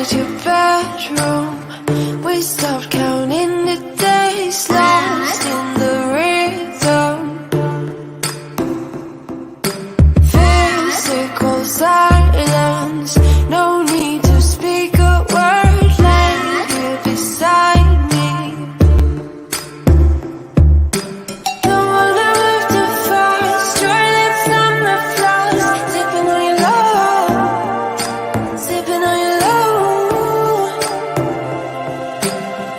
inside your bedroom. We stopped counting the days, lost in the rhythm. Physical silence, no need to speak a word. Lay here beside me. Don't wanna move too fast. Your lips on the floor, sipping on your love, sipping on your love.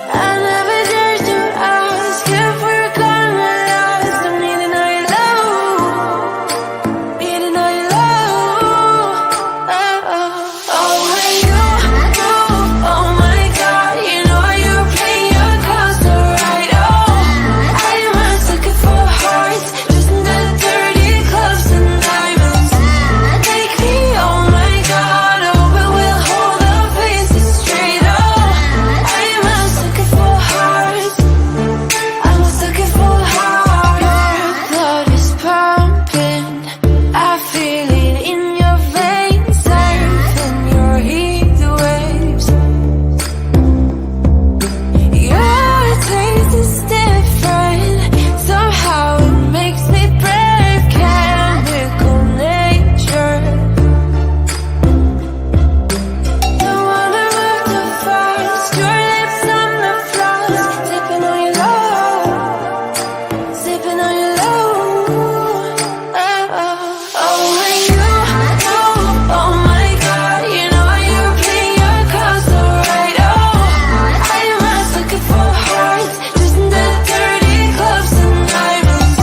I never dared to ask if we're gonna last. I'm needing all your love, needing all your love. Oh, when you move, oh my God, you know you're playing your cards so right. Oh, I am a sucker for hearts, just in the dirty clubs and diamonds. Take me, oh my God, oh, but we'll hold our faces straight. Oh, I am a sucker for hearts, I'm a sucker for hearts. Your blood is pumping, I feel it in your veins, surfing your heat waves. Your taste is different, somehow it makes me brave. Chemical nature. Don't wanna move too fast. Your lips on the floor, sipping on your love, sipping on your love. Oh, when you move, oh my God, you know you're playing your cards so right. Oh, I am a sucker for hearts, just in the dirty clubs and diamonds.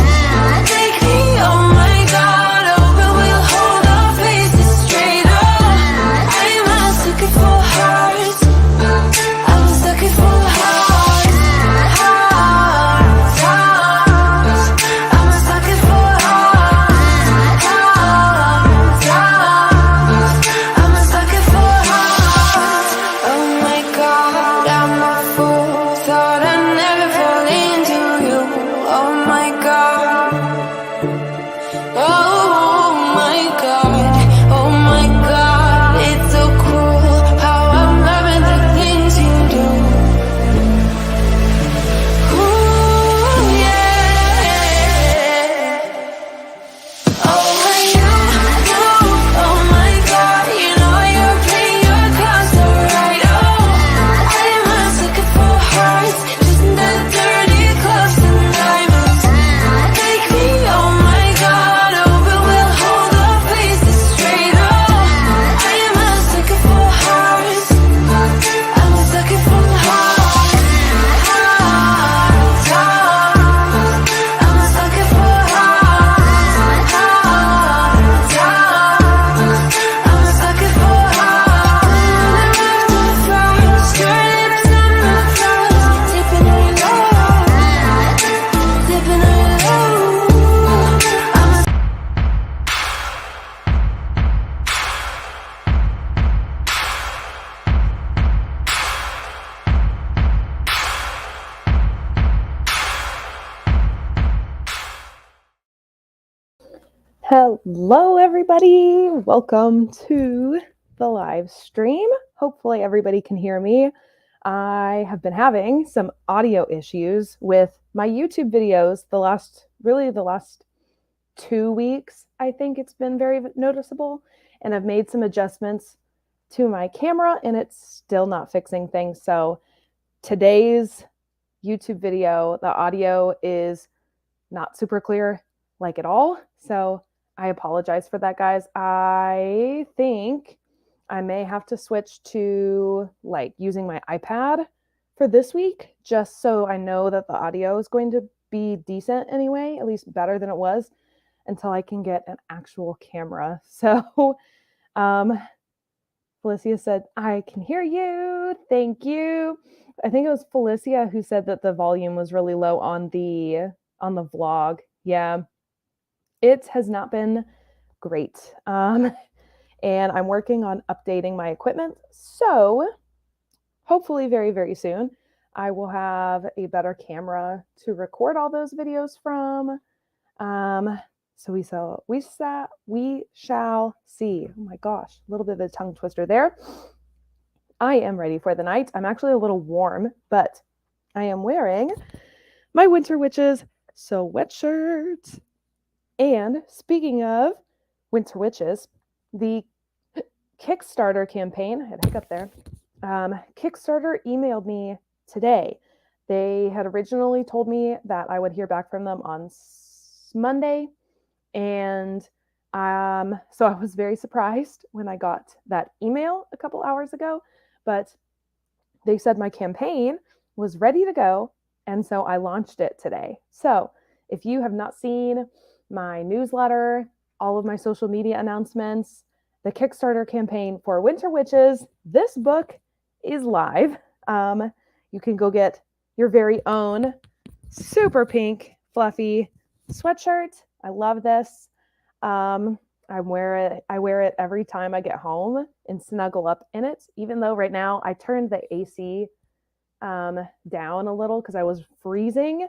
Take me, oh my God, oh, but we'll hold our faces straight. Oh, I am a sucker for hearts, I'm a sucker for hearts, hearts, hearts. I'm a sucker for hearts, hearts, hearts. I'm a sucker for hearts. Oh my God, I'm a fool. Thought I'd never fall into you. Oh my God. Oh my God. Oh my God. It's so cruel how I'm loving the things you do. Ooh, yeah. Oh, when you move, oh my God, you know you're playing your cards so right. Oh, I am a sucker for hearts, just in the dirty clubs and diamonds. Take me, oh my God, oh, but we'll hold our faces straight. Oh, I am a sucker for hearts, I'm a sucker for hearts, hearts, hearts. I'm a sucker for hearts, hearts, hearts. I'm a sucker for hearts. Your lips on the floor, sipping on your love, sipping on your love. I'm a Hello, everybody. Welcome to the live stream. Hopefully, everybody can hear me. I have been having some audio issues with my YouTube videos the last 2 weeks. I think it's been very noticeable, and I've made some adjustments to my camera, and it's still not fixing things. So today's YouTube video, the audio is not super clear, like at all. So I apologize for that, guys. I think I may have to switch to like using my iPad for this week, just so I know that the audio is going to be decent anyway, at least better than it was, until I can get an actual camera. So Felicia said, I can hear you. Thank you. I think it was Felicia who said that the volume was really low on the vlog. Yeah. It has not been great. And I'm working on updating my equipment. So hopefully very, very soon, I will have a better camera to record all those videos from. So we shall see. Oh my gosh, a little bit of a tongue twister there. I am ready for the night. I'm actually a little warm, but I am wearing my Winter Witches sweatshirt. And speaking of Winter Witches, the Kickstarter campaign, I had a hiccup there. Kickstarter emailed me today. They had originally told me that I would hear back from them on Monday. And so I was very surprised when I got that email a couple hours ago. But they said my campaign was ready to go. And so I launched it today. So if you have not seen my newsletter, all of my social media announcements, the Kickstarter campaign for Winter Witches, this book is live. You can go get your very own super pink, fluffy sweatshirt. I love this. I wear it every time I get home and snuggle up in it, even though right now I turned the AC down a little because I was freezing.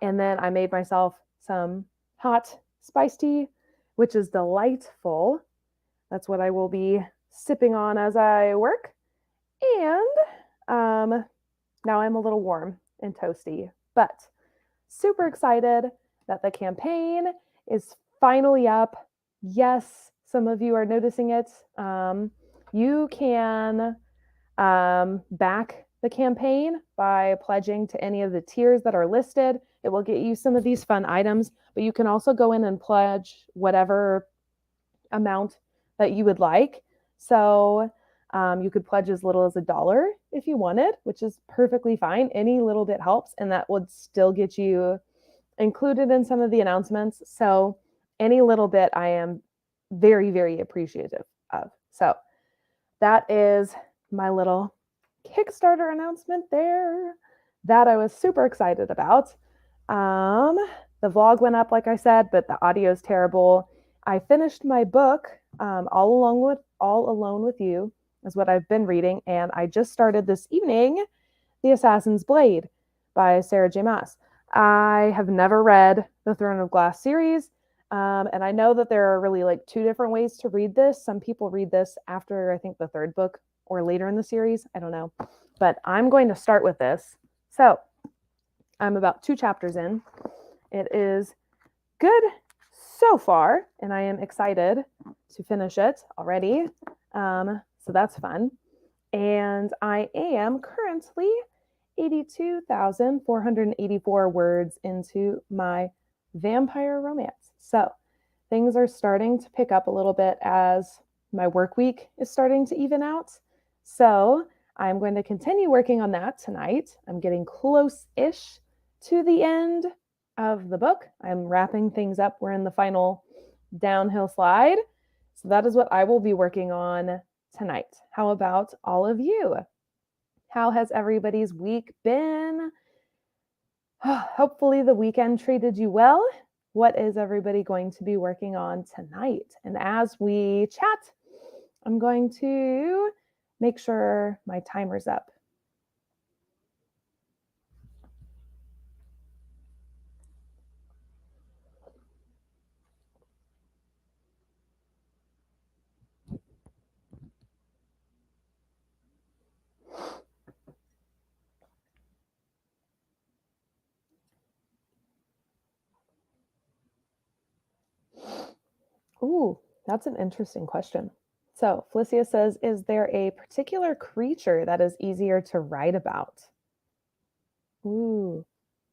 And then I made myself some hot spiced tea, which is delightful. That's what I will be sipping on as I work. And now I'm a little warm and toasty, but super excited that the campaign is finally up. Yes, some of you are noticing it. You can back the campaign by pledging to any of the tiers that are listed. It will get you some of these fun items, but you can also go in and pledge whatever amount that you would like. So you could pledge as little as $1 if you wanted, which is perfectly fine. Any little bit helps, and that would still get you included in some of the announcements. So any little bit I am very, very appreciative of. So that is my little Kickstarter announcement there that I was super excited about. The vlog went up, like I said, but the audio is terrible. I finished my book, All Alone with You is what I've been reading, and I just started this evening The Assassin's Blade by Sarah J. Maas. I have never read the Throne of Glass series, and I know that there are really like two different ways to read this. Some people read this after, I think, the third book or later in the series. I don't know. But I'm going to start with this. So I'm about 2 chapters in. It is good so far, and I am excited to finish it already. So that's fun. And I am currently 82,484 words into my vampire romance. So things are starting to pick up a little bit as my work week is starting to even out. So I'm going to continue working on that tonight. I'm getting close-ish to the end of the book. I'm wrapping things up. We're in the final downhill slide. So that is what I will be working on tonight. How about all of you? How has everybody's week been? Hopefully the weekend treated you well. What is everybody going to be working on tonight? And as we chat, I'm going to make sure my timer's up. Ooh, that's an interesting question. So Felicia says, is there a particular creature that is easier to write about? Ooh,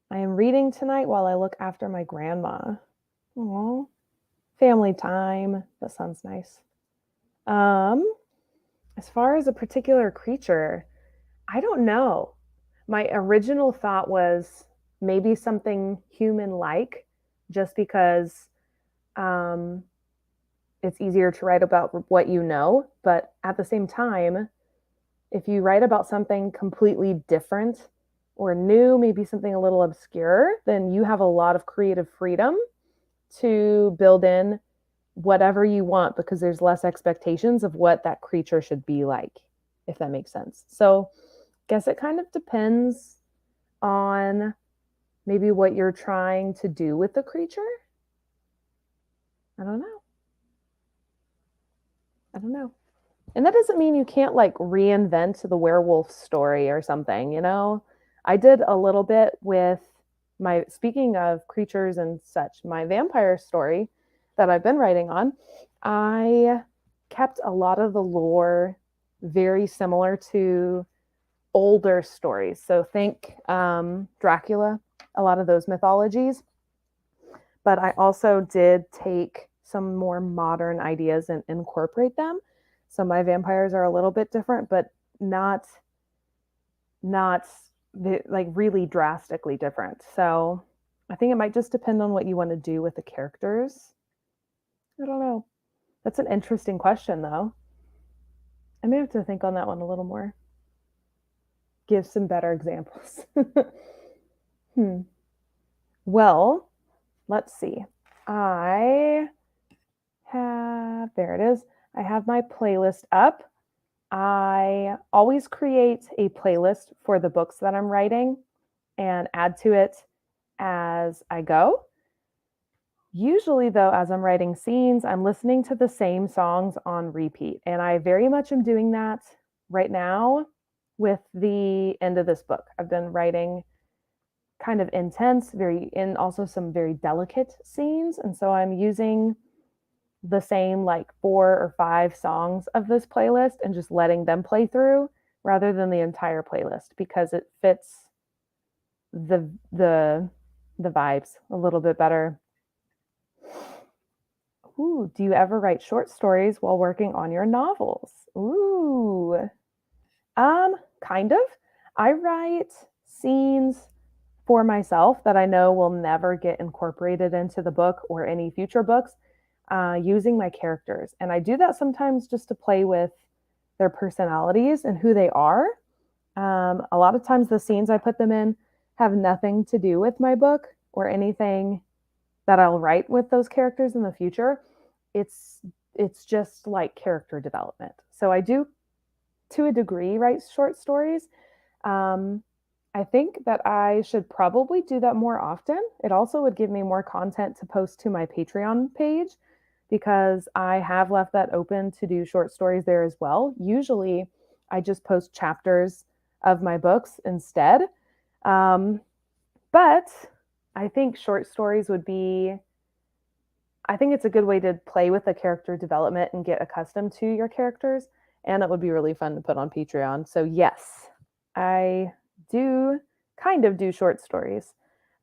I am reading tonight while I look after my grandma. Aww, family time. That sounds nice. As far as a particular creature, I don't know. My original thought was maybe something human-like, just because it's easier to write about what you know. But at the same time, if you write about something completely different or new, maybe something a little obscure, then you have a lot of creative freedom to build in whatever you want because there's less expectations of what that creature should be like, if that makes sense. So I guess it kind of depends on maybe what you're trying to do with the creature. I don't know. And that doesn't mean you can't like reinvent the werewolf story or something, you know? I did a little bit with my, speaking of creatures and such, my vampire story that I've been writing on, I kept a lot of the lore very similar to older stories. So think Dracula, a lot of those mythologies. But I also did take some more modern ideas and incorporate them. So my vampires are a little bit different, but not like really drastically different. So I think it might just depend on what you want to do with the characters. I don't know. That's an interesting question, though. I may have to think on that one a little more. Give some better examples. hmm. Well, let's see. I there it is. I have my playlist up. I always create a playlist for the books that I'm writing and add to it as I go. Usually, though, as I'm writing scenes, I'm listening to the same songs on repeat. And I very much am doing that right now with the end of this book. I've been writing kind of intense, and also some very delicate scenes. And so I'm using the same like 4 or 5 songs of this playlist and just letting them play through rather than the entire playlist because it fits the vibes a little bit better. Ooh, do you ever write short stories while working on your novels? Ooh. Kind of. I write scenes for myself that I know will never get incorporated into the book or any future books using my characters. And I do that sometimes just to play with their personalities and who they are. A lot of times, the scenes I put them in have nothing to do with my book or anything that I'll write with those characters in the future. It's it's just like character development. So I do, to a degree, write short stories. Um, I think that I should probably do that more often. It also would give me more content to post to my Patreon page because I have left that open to do short stories there as well. Usually, I just post chapters of my books instead. Um, but I think short stories would be, I think it's a good way to play with the character development and get accustomed to your characters. And it would be really fun to put on Patreon. So, yes, I do kind of do short stories,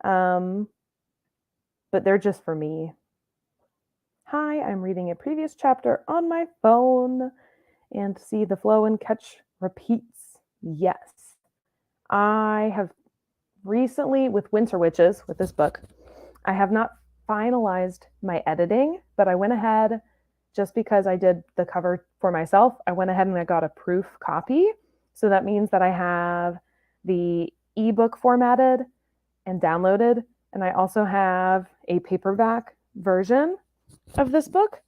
um, but they're just for me. Hi, I'm reading a previous chapter on my phone and see the flow and catch repeats. Yes, I have recently, with Winter Witches, with this book, I have not finalized my editing, but I went ahead just because I did the cover for myself. I went ahead and I got a proof copy. So that means that I have the ebook formatted and downloaded. And I also have a paperback version of this book.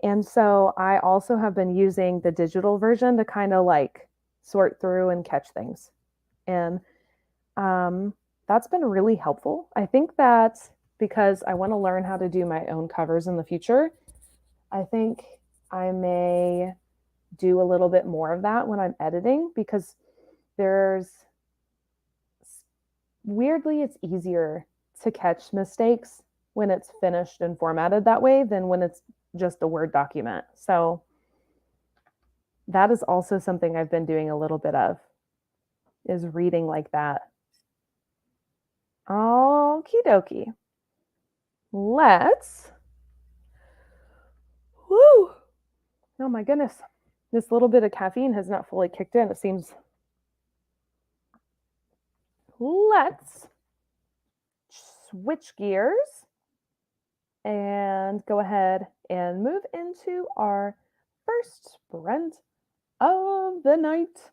And so I also have been using the digital version to kind of like sort through and catch things. And that's been really helpful. I think that because I want to learn how to do my own covers in the future, I think I may do a little bit more of that when I'm editing because there's weirdly, it's easier to catch mistakes when it's finished and formatted that way than when it's just a Word document. So that is also something I've been doing a little bit of, is reading like that. Okie dokie. Let's. Woo! Oh my goodness. This little bit of caffeine has not fully kicked in, it seems. Let's switch gears and go ahead and move into our first sprint of the night.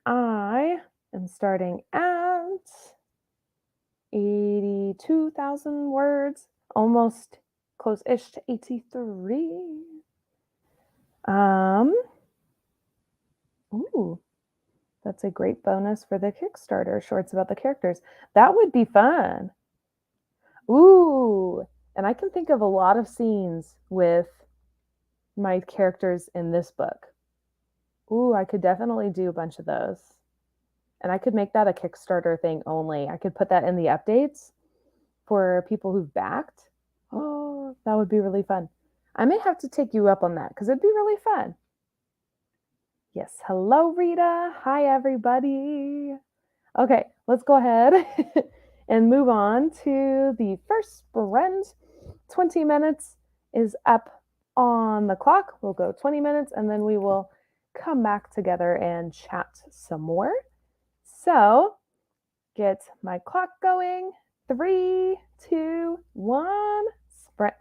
I am starting at 82,000 words, almost close-ish to 83. Ooh, that's a great bonus for the Kickstarter shorts about the characters. That would be fun. Ooh, and I can think of a lot of scenes with my characters in this book. Ooh, I could definitely do a bunch of those. And I could make that a Kickstarter thing only. I could put that in the updates for people who've backed. Oh, that would be really fun. I may have to take you up on that because it'd be really fun. Yes. Hello, Rita. Hi, everybody. Okay, let's go ahead and move on to the first sprint. 20 minutes is up on the clock. We'll go 20 minutes and then we will come back together and chat some more. So, get my clock going. 3, 2, 1, sprint.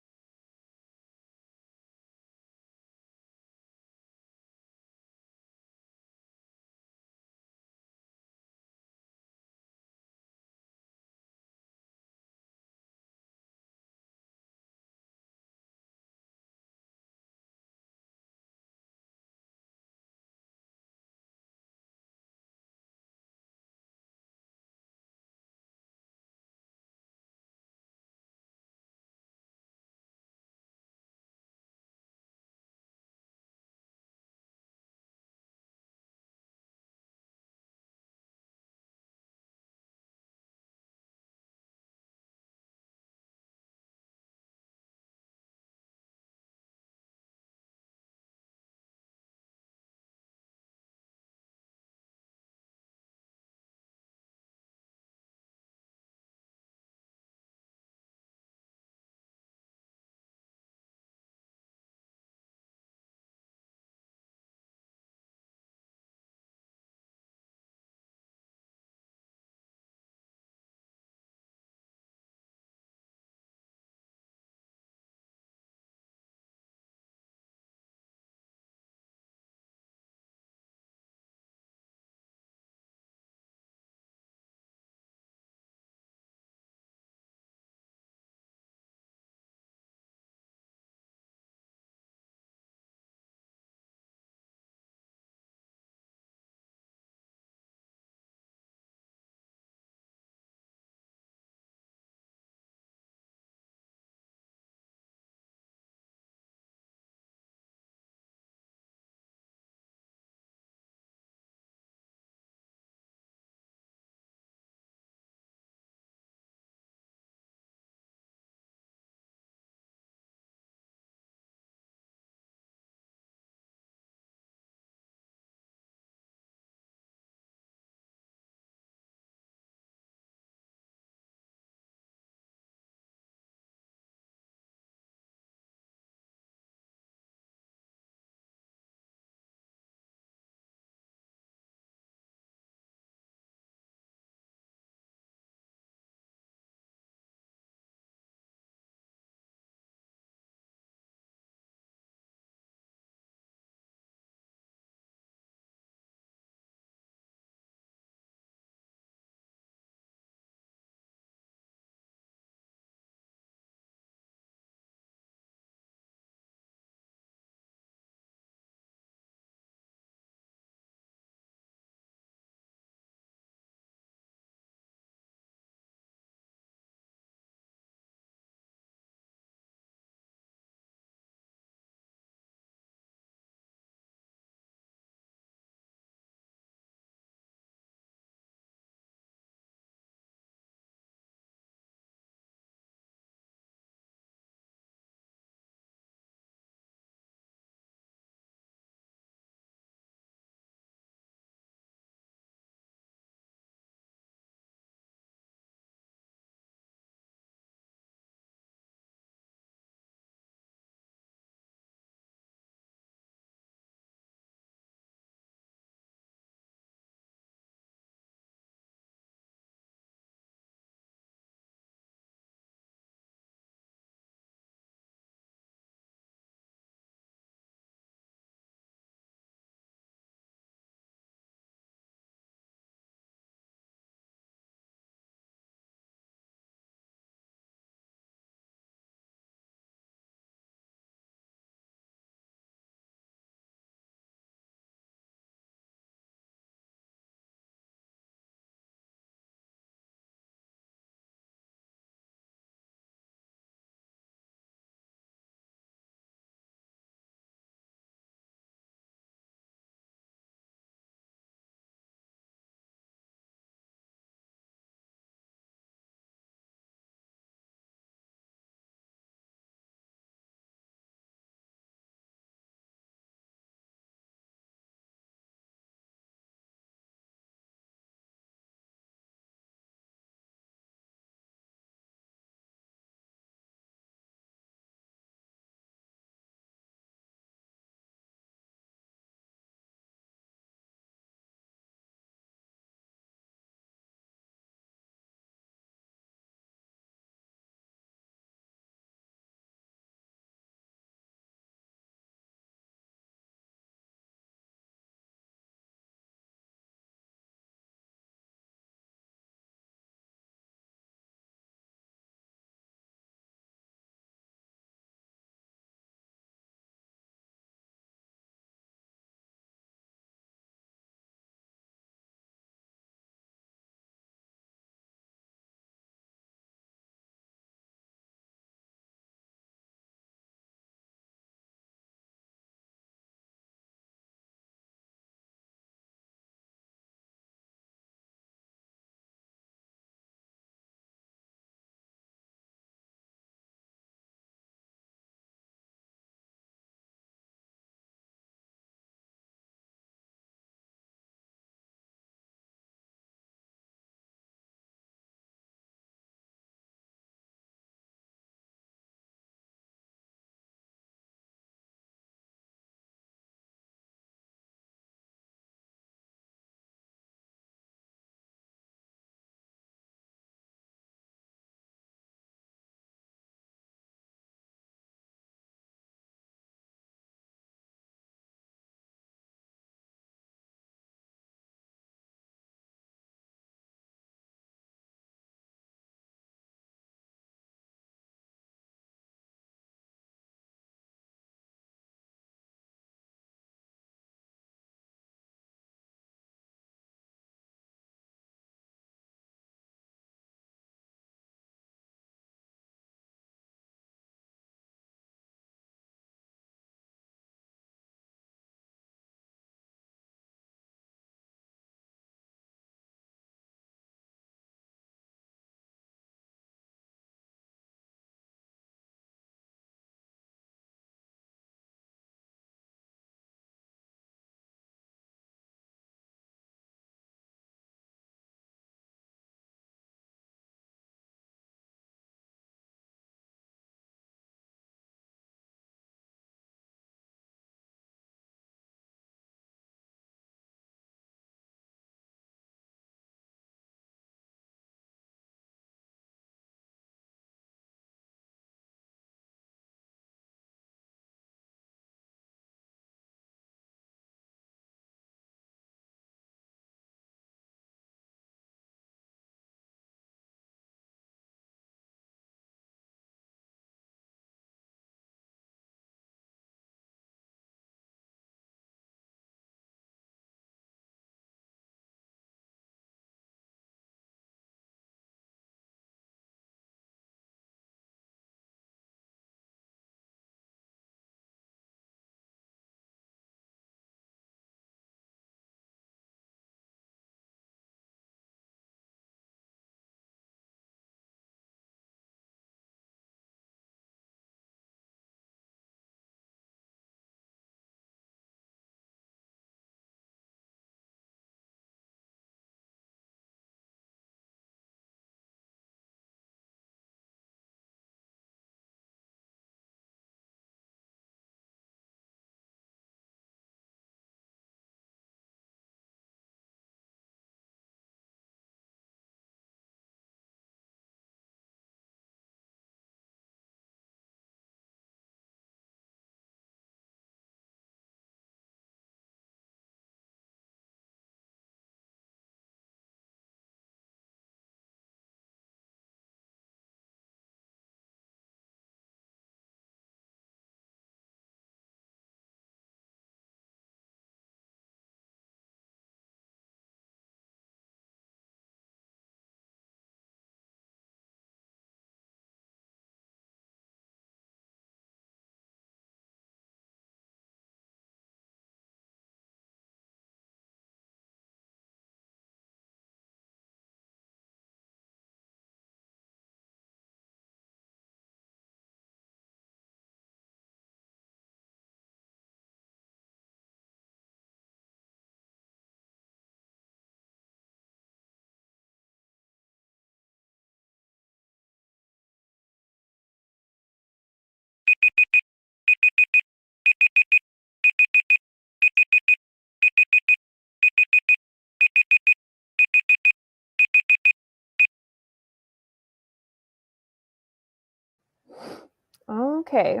Okay.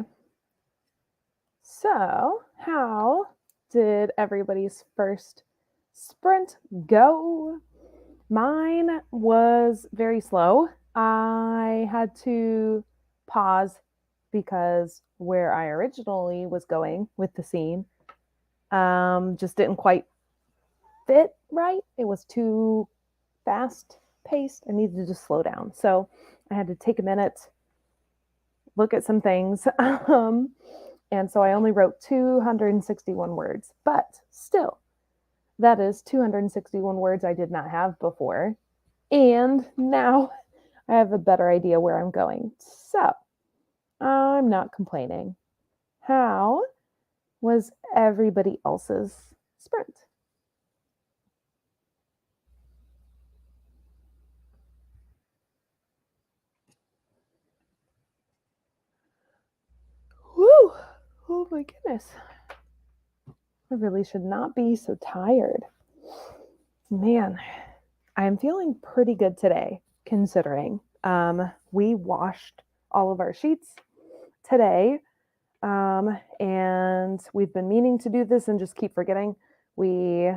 So, how did everybody's first sprint go? Mine was very slow. I had to pause because where I originally was going with the scene just didn't quite fit right. It was too fast paced. I needed to just slow down. So I had to take a minute, look at some things. And so I only wrote 261 words, but still, that is 261 words I did not have before. And now I have a better idea where I'm going. So I'm not complaining. How was everybody else's sprint? Woo! Oh my goodness. I really should not be so tired. Man, I'm feeling pretty good today, considering we washed all of our sheets today, and we've been meaning to do this and just keep forgetting. We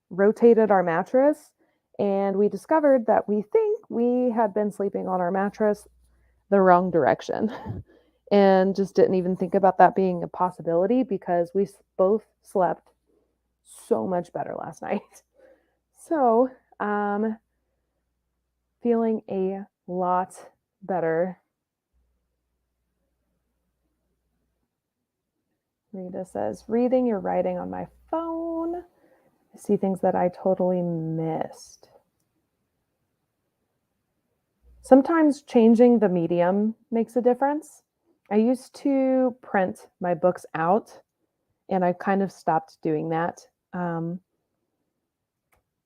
rotated our mattress, and we discovered that we think we had been sleeping on our mattress the wrong direction and just didn't even think about that being a possibility because we both slept so much better last night. So, feeling a lot better. Rita says, reading your writing on my phone. I see things that I totally missed. Sometimes changing the medium makes a difference. I used to print my books out, and I kind of stopped doing that. And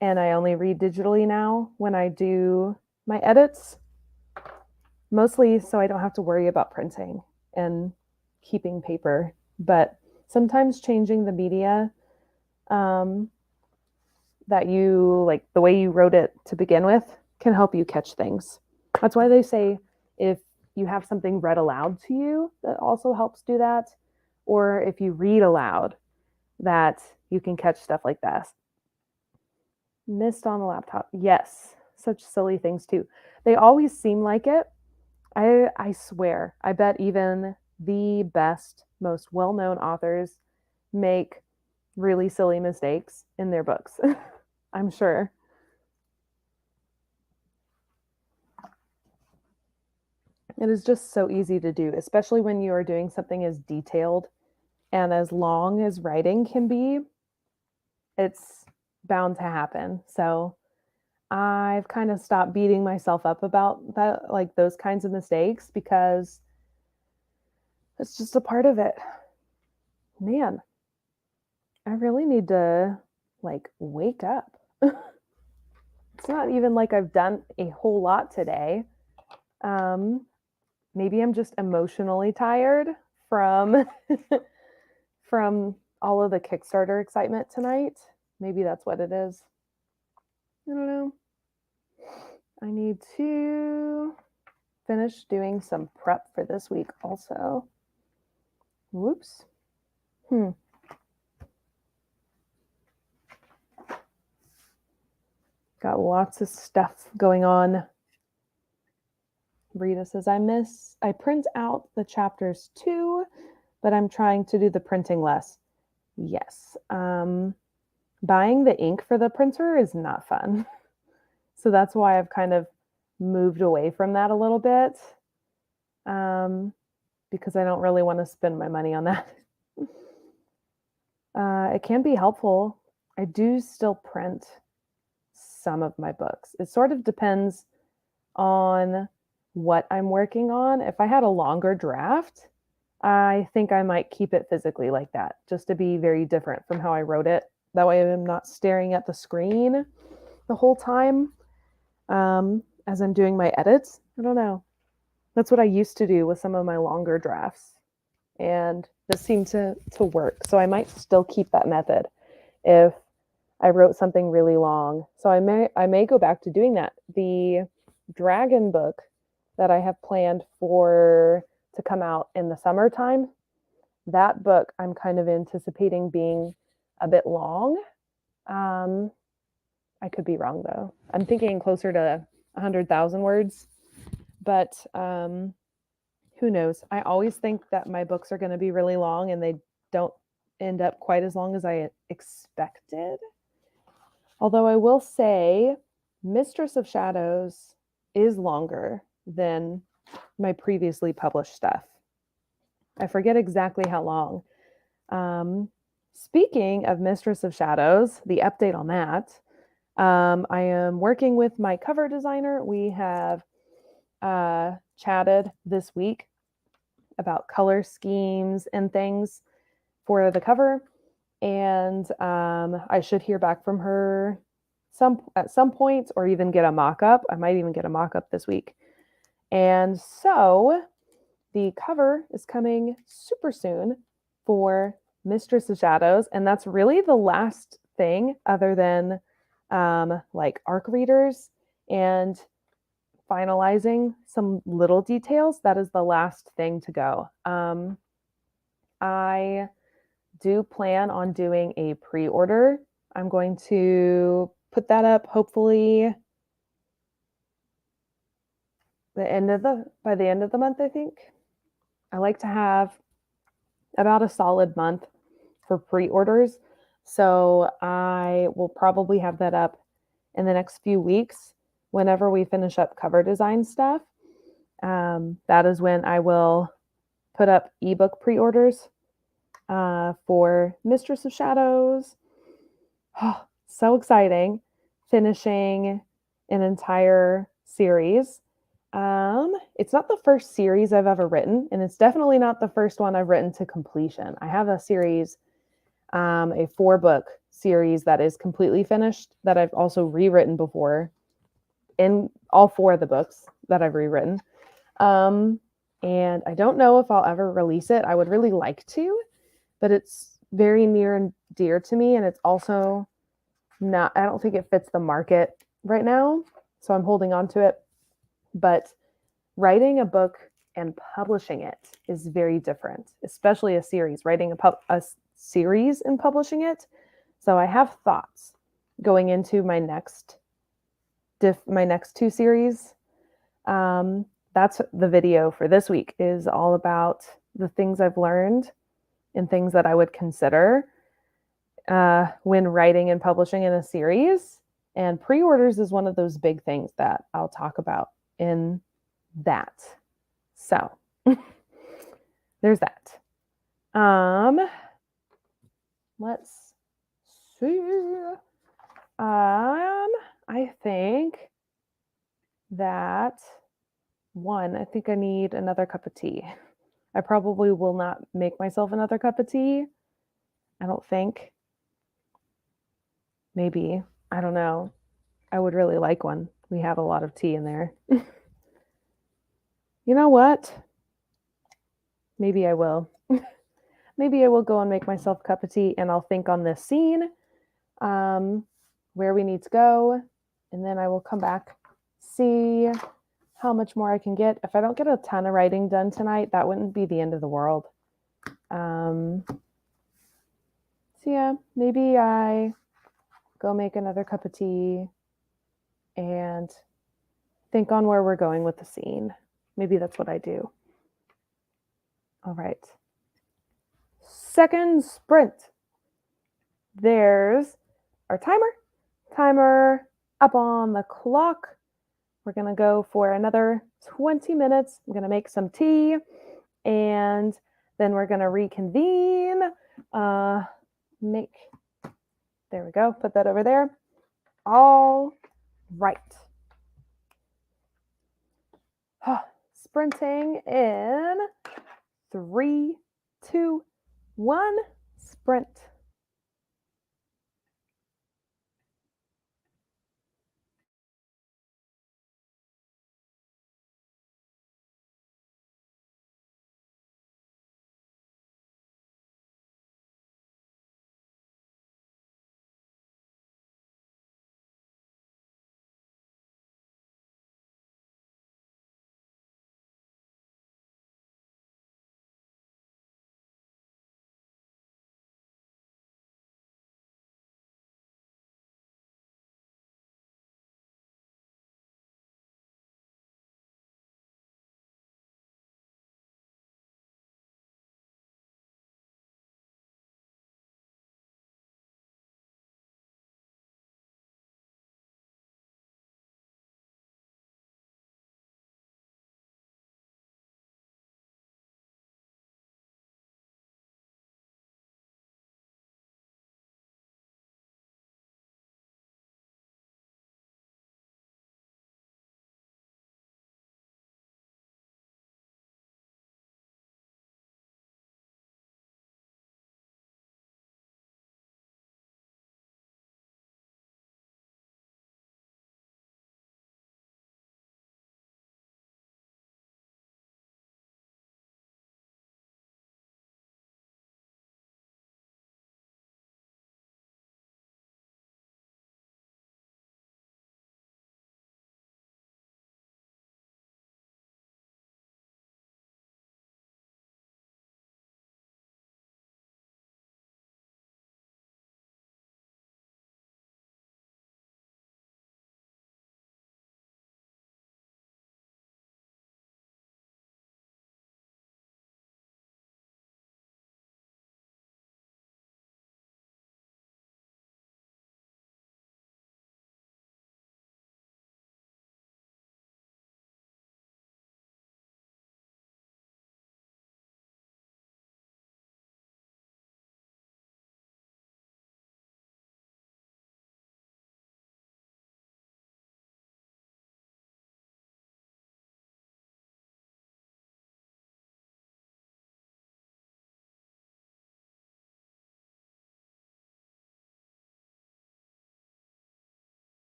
I only read digitally now when I do my edits, mostly so I don't have to worry about printing and keeping paper. But sometimes changing the media um, that you like, the way you wrote it to begin with, can help you catch things. That's why they say if you have something read aloud to you, that also helps do that. Or if you read aloud, that you can catch stuff like that. Missed on the laptop. Yes, such silly things too. They always seem like it. I swear, I bet even the best, most well-known authors make really silly mistakes in their books. I'm sure. It is just so easy to do, especially when you are doing something as detailed and as long as writing can be. It's bound to happen. So I've kind of stopped beating myself up about that, like those kinds of mistakes, because it's just a part of it. Man, I really need to like wake up. It's not even like I've done a whole lot today. Um, maybe I'm just emotionally tired from from all of the Kickstarter excitement tonight. Maybe that's what it is. I don't know. I need to finish doing some prep for this week also. Whoops. Got lots of stuff going on. Rita says, I print out the chapters too, but I'm trying to do the printing less. Yes. Buying the ink for the printer is not fun. So that's why I've kind of moved away from that a little bit, because I don't really want to spend my money on that. It can be helpful. I do still print some of my books. It sort of depends on what I'm working on. If I had a longer draft, I think I might keep it physically like that, just to be very different from how I wrote it. That way I'm not staring at the screen the whole time as I'm doing my edits. I don't know. That's what I used to do with some of my longer drafts. And this seemed to work. So I might still keep that method if I wrote something really long. So I may go back to doing that. The dragon book that I have planned for to come out in the summertime. That book I'm kind of anticipating being a bit long. I could be wrong though. I'm thinking closer to 100,000 words, but who knows? I always think that my books are going to be really long and they don't end up quite as long as I expected. Although I will say, Mistress of Shadows is longer than my previously published stuff. I forget exactly how long. Speaking of Mistress of Shadows, the update on that, I am working with my cover designer. We have chatted this week about color schemes and things for the cover. And I should hear back from her at some point, or even get a mock-up. I might even get a mock-up this week. And so the cover is coming super soon for Mistress of Shadows, and that's really the last thing other than like arc readers and finalizing some little details. That is the last thing to go. I do plan on doing a pre-order. I'm going to put that up hopefully by the end of the month, I think. I like to have about a solid month for pre-orders. So I will probably have that up in the next few weeks whenever we finish up cover design stuff. That is when I will put up ebook pre-orders for Mistress of Shadows. Oh, so exciting. Finishing an entire series. It's not the first series I've ever written, and it's definitely not the first one I've written to completion. I have a series, a 4-book series that is completely finished that I've also rewritten before in all 4 of the books that I've rewritten. And I don't know if I'll ever release it. I would really like to, but it's very near and dear to me, and it's also not, I don't think it fits the market right now, so I'm holding on to it. But writing a book and publishing it is very different, especially a series. Writing a series and publishing it. So I have thoughts going into my next 2 series. That's the video for this week, is all about the things I've learned and things that I would consider when writing and publishing in a series. And pre-orders is one of those big things that I'll talk about in that. So there's that. Let's see. I think that I think I need another cup of tea. I probably will not make myself another cup of tea. I don't think. Maybe. I don't know. I would really like one. We have a lot of tea in there. You know what? Maybe I will. Maybe I will go and make myself a cup of tea, and I'll think on this scene, where we need to go, and then I will come back, see how much more I can get. If I don't get a ton of writing done tonight, that wouldn't be the end of the world. So yeah, maybe I go make another cup of tea and think on where we're going with the scene. Maybe that's what I do. All right. Second sprint. There's our timer up on the clock. We're going to go for another 20 minutes. I'm going to make some tea, and then we're going to reconvene. There we go. Put that over there. All right. Sprinting in 3, 2, 1. Sprint.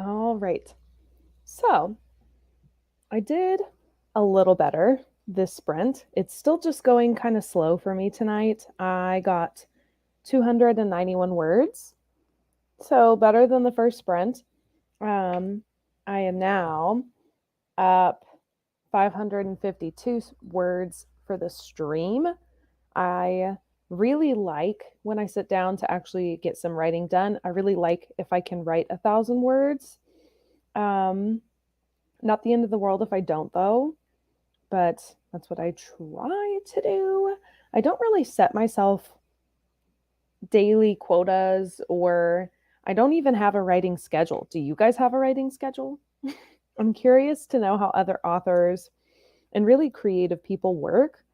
All right. So I did a little better this sprint. It's still just going kind of slow for me tonight. I got 291 words, so better than the first sprint. I am now up 552 words for the stream. I really like when I sit down to actually get some writing done. I really like if I can write 1,000 words. Not the end of the world if I don't, though, but that's what I try to do. I don't really set myself daily quotas, or I don't even have a writing schedule. Do you guys have a writing schedule? I'm curious to know how other authors and really creative people work.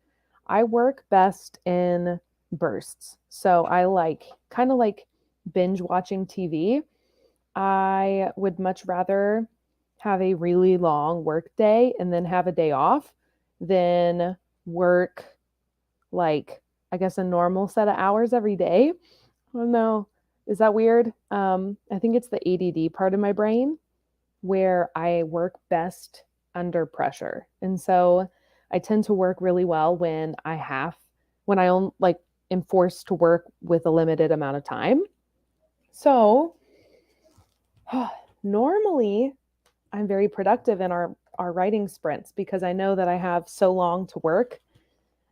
I work best in bursts. So I like kind of like binge watching TV. I would much rather have a really long work day and then have a day off than work like, I guess, a normal set of hours every day. I don't know. Is that weird? I think it's the ADD part of my brain where I work best under pressure. And so I tend to work really well when when I like am forced to work with a limited amount of time. So normally I'm very productive in our writing sprints because I know that I have so long to work.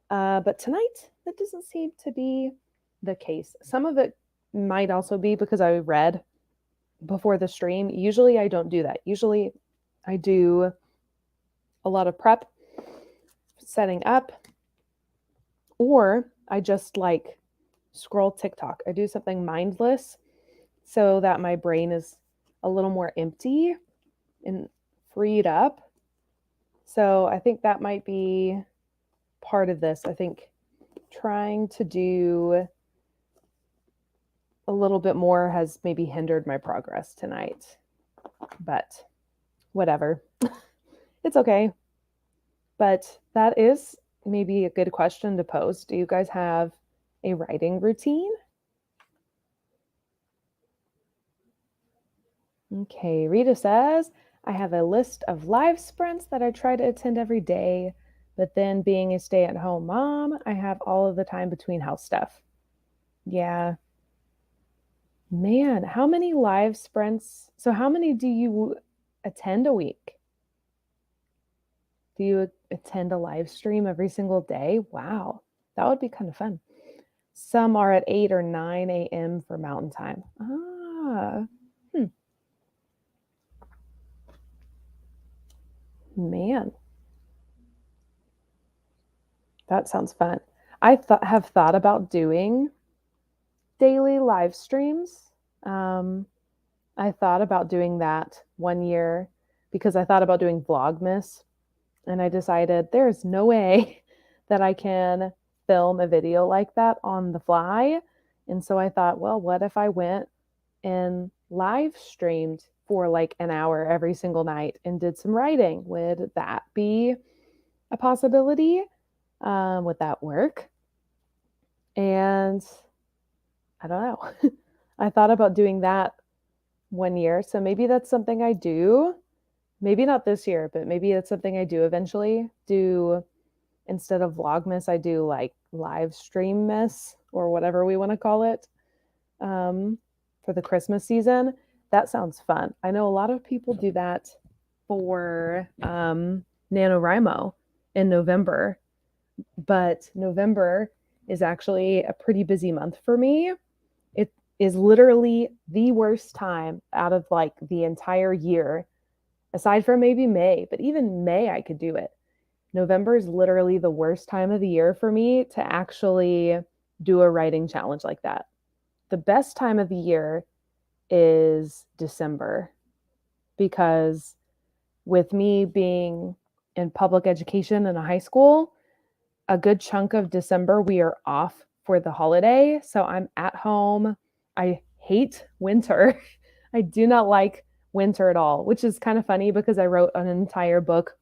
But tonight, that doesn't seem to be the case. Some of it might also be because I read before the stream. Usually I don't do that. Usually I do a lot of prep, setting up, or I just like scroll TikTok. I do something mindless so that my brain is a little more empty and freed up. So I think that might be part of this. I think trying to do a little bit more has maybe hindered my progress tonight, but whatever. It's okay. But that is maybe a good question to pose. Do you guys have a writing routine? Okay, Rita says, I have a list of live sprints that I try to attend every day, but then being a stay-at-home mom, I have all of the time between house stuff. Yeah. Man, how many live sprints? So how many do you attend a week? Do you attend a live stream every single day? Wow, that would be kind of fun. Some are at 8 or 9 a.m. for Mountain Time. Man, that sounds fun. Have thought about doing daily live streams. I thought about doing that one year because I thought about doing Vlogmas, and I decided there's no way that I can film a video like that on the fly. And so I thought, well, what if I went and live streamed for like an hour every single night and did some writing? Would that be a possibility? Would that work? And I don't know. I thought about doing that one year. So maybe that's something I do. Maybe not this year, but maybe it's something I do eventually. Do instead of Vlogmas, I do like live stream miss or whatever we want to call it for the Christmas season. That sounds fun. I know a lot of people do that for NaNoWriMo in November, but November is actually a pretty busy month for me. It is literally the worst time out of like the entire year, aside from maybe May, but even May I could do it. November is literally the worst time of the year for me to actually do a writing challenge like that. The best time of the year is December because with me being in public education in a high school, a good chunk of December we are off for the holiday. So I'm at home. I hate winter. I do not like winter at all, which is kind of funny because I wrote an entire book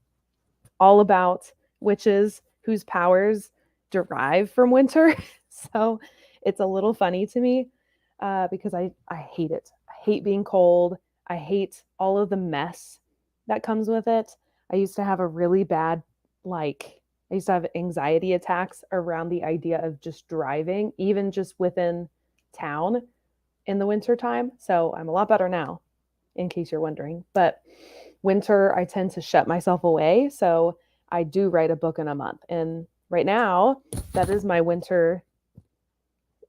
all about witches whose powers derive from winter. So it's a little funny to me because I hate it. I hate being cold. I hate all of the mess that comes with it. I used to have a really bad, like, I used to have anxiety attacks around the idea of just driving, even just within town in the wintertime. So I'm a lot better now, in case you're wondering. But winter, I tend to shut myself away. So I do write a book in a month. And right now, that is my winter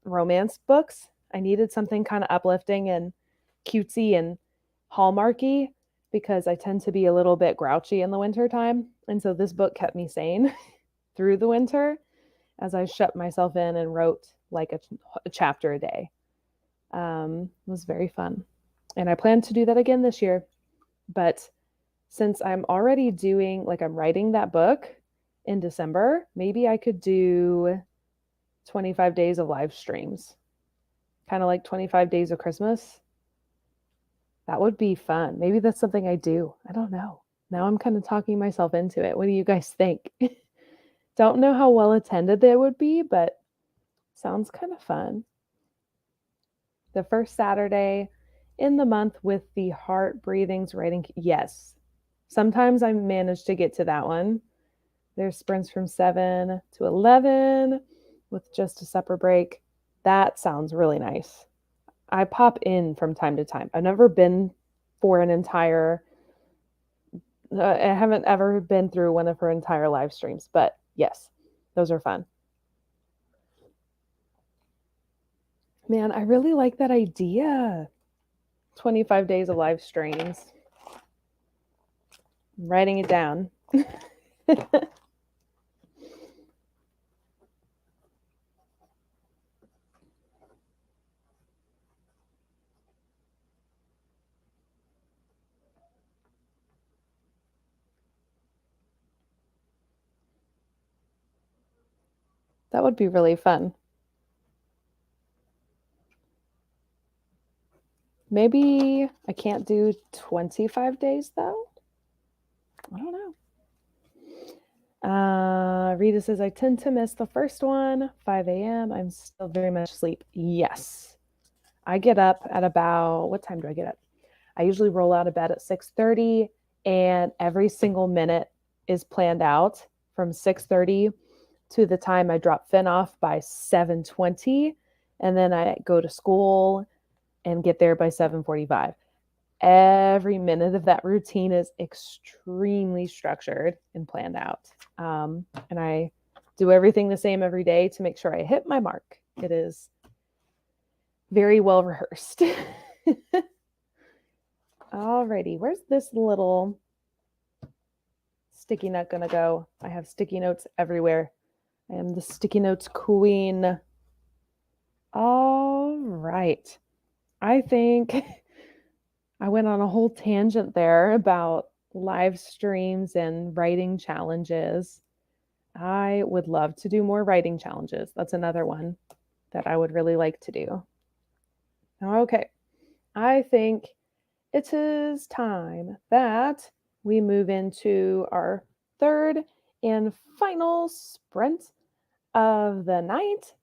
romance books. I needed something kind of uplifting and cutesy and hallmarky because I tend to be a little bit grouchy in the winter time. And so this book kept me sane through the winter as I shut myself in and wrote like a chapter a day. It was very fun. And I plan to do that again this year. But since I'm already doing, like, I'm writing that book in December, maybe I could do 25 days of live streams, kind of like 25 days of Christmas. That would be fun. Maybe that's something I do. I don't know. Now I'm kind of talking myself into it. What do you guys think? Don't know how well attended they would be, but sounds kind of fun. The first Saturday in the month with the heart breathings writing. Yes. Sometimes I manage to get to that one. There's sprints from 7 to 11 with just a supper break. That sounds really nice. I pop in from time to time. I've never been for an entire, I haven't ever been through one of her entire live streams, but yes, those are fun. Man, I really like that idea. 25 days of live streams. I'm writing it down. That would be really fun. Maybe I can't do 25 days though. I don't know. Rita says, I tend to miss the first one, 5 a.m. I'm still very much asleep. Yes. I get up at about, what time do I get up? I usually roll out of bed at 6:30, and every single minute is planned out from 6:30 to the time I drop Finn off by 7:20, and then I go to school and get there by 7:45. Every minute of that routine is extremely structured and planned out. And I do everything the same every day to make sure I hit my mark. It is very well rehearsed. Alrighty, where's this little sticky note gonna go? I have sticky notes everywhere. I am the sticky notes queen. All right. I think I went on a whole tangent there about live streams and writing challenges. I would love to do more writing challenges. That's another one that I would really like to do. Okay. I think it is time that we move into our third and final sprint of the night.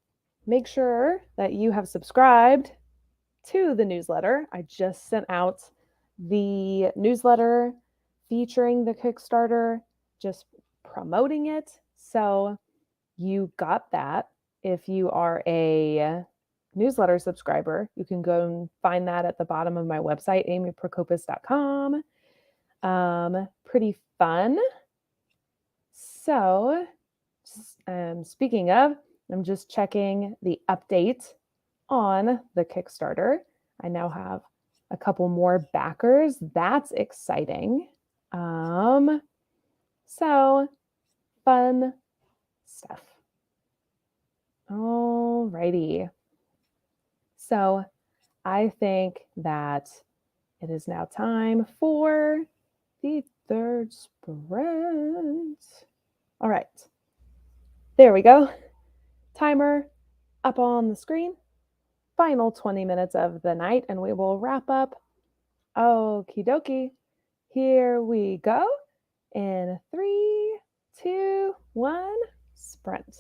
Make sure that you have subscribed to the newsletter. I just sent out the newsletter featuring the Kickstarter, just promoting it. So you got that. If you are a newsletter subscriber, you can go and find that at the bottom of my website, amyprokopis.com. Pretty fun. So, speaking of, I'm just checking the update on the Kickstarter. I now have a couple more backers. That's exciting. So fun stuff. Alrighty. So I think that it is now time for the third sprint. All right. There we go. Timer up on the screen. Final 20 minutes of the night, and we will wrap up. Okie dokie. Here we go. In 3, 2, 1, sprint.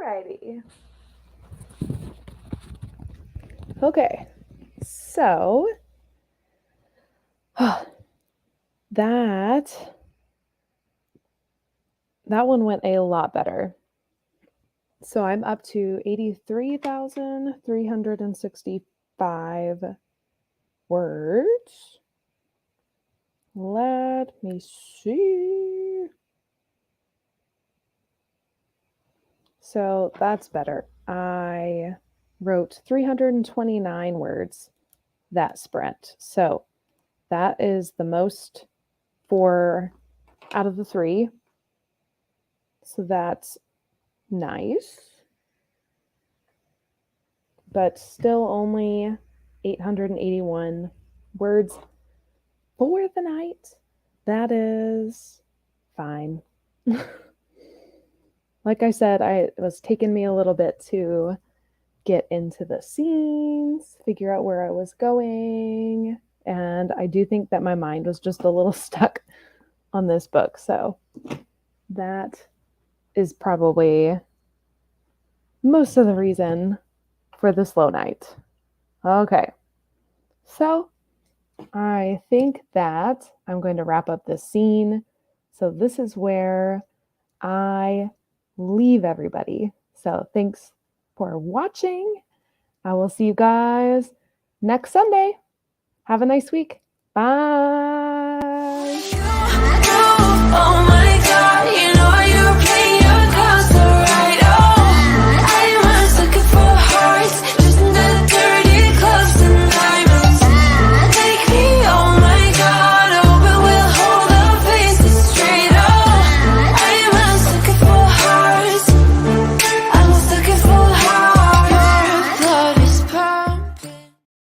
Alrighty. Okay, so that one went a lot better. So I'm up to 83,365 words. Let me see. So that's better. I wrote 329 words that sprint. So that is the most for out of the 3. So that's nice. But still only 881 words for the night. That is fine. Like I said, it was taking me a little bit to get into the scenes, figure out where I was going. And I do think that my mind was just a little stuck on this book. So that is probably most of the reason for the slow night. Okay. So I think that I'm going to wrap up this scene. So this is where I leave everybody. So thanks for watching. I will see you guys next Sunday. Have a nice week. Bye.